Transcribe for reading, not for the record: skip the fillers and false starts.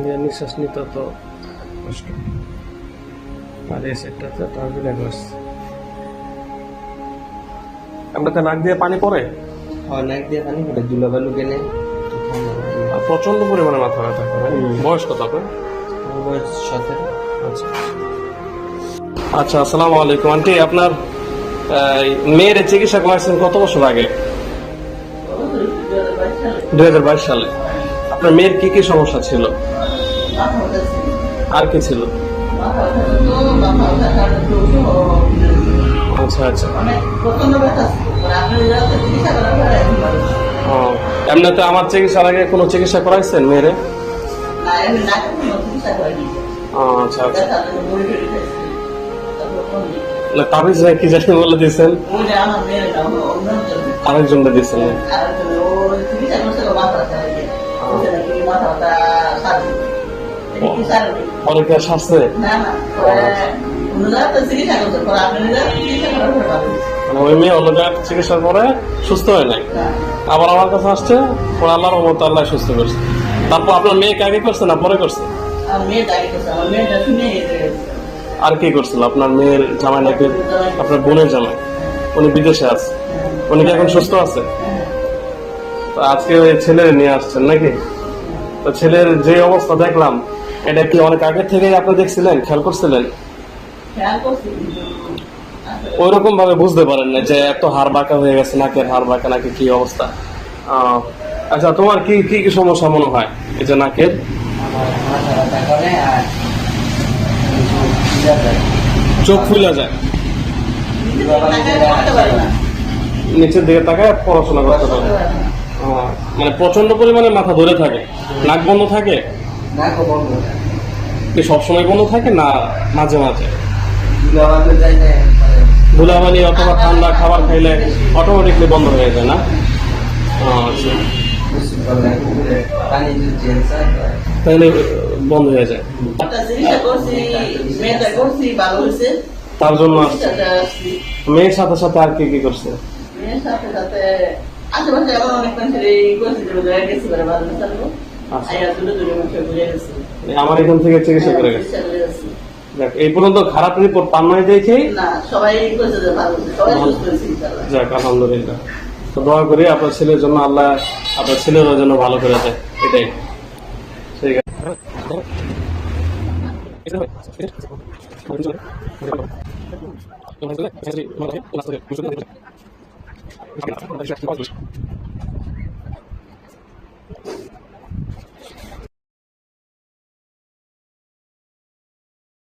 নিঃশ্বাস নিতে তো কষ্ট, আর এই সাইডটাতে তারপরে আসছে। আপনাকে নাক দিয়ে পানি পড়ে? নাক দিয়ে পানি পড়ে, ধুলাবালু গেলে আর প্রচন্ড পরিমাণে মাথা ব্যথা করে। বয়স কত আপনার? বয়স 17। আচ্ছা আচ্ছা, আসসালামু আলাইকুম আন্টি। আপনার মেয়ের চিকিৎসা করাইছেন কত বছর আগে? 2022 সালে। আপনার মেয়ের কি কি সমস্যা ছিল, আর কি ছিল? আচ্ছা আচ্ছা। ও, এমনিতে আমার চিকিৎসার আগে কোনো চিকিৎসা করাইছেন মেয়েরে? আচ্ছা আচ্ছা। তাবিজ কি জানি বলে দিয়েছেন, আরেকজনকে দিয়েছেন? অনেকে শাস্তে ওই মেয়ে অন্য জায়গায় চিকিৎসার পরে সুস্থ হয় নাই, আবার আমার কাছে আসছে, পরে আল্লাহর রহমতে আল্লাহ সুস্থ করছে। তারপর আপনার মেয়েকে আগে করছে না পরে করছে? আর কি করছিল আপনার মেয়ের জামাই? নাকি আপনার বোনের জামাই, উনি বিদেশে আছে, উনি কি এখন সুস্থ আছে? তো আজকে ওই ছেলের নিয়ে আসছেন নাকি? তো ছেলের যে অবস্থা দেখলাম, এটা কি অনেক আগে থেকে আপনি দেখছিলেন, খেয়াল করছিলেন? ওইরকম ভাবে বুঝতে পারেন না যে এত হাড় বাঁকা হয়ে গেছে, নাকের হাড় বাঁকা নাকি কি অবস্থা? আচ্ছা, তোমার কি কি কি সমস্যা মনে হয় এই যে নাকের? চোখ ফুলে যায়, নিচের দিকে তাকায় পড়াশোনা করতে পারে। মানে প্রচন্ড পরিমাণে মাথা ধরে থাকে, নাক বন্ধ থাকে? সবসময় বন্ধ থাকে না মাঝে মাঝে? ধুলাবালি অথবা ঠান্ডা খাবার খাইলে অটোমেটিকলি বন্ধ হয়ে যায় না? আচ্ছা, তাহলে বন্ধ হয়ে যায়। তার জন্য মেয়ের সাথে সাথে আর কি কি করছে? আমার এখান থেকে চিকিৎসা করে গেছে। এই পর্যন্ত খারাপ রিপোর্ট পান নাই দেখে যাক, আলহামদুলিল্লাহ। তো দোয়া করি আপনার ছেলের জন্য, আল্লাহ আপনার ছেলের জন্য ভালো করে দেয়, এটাই ঠিক আছে।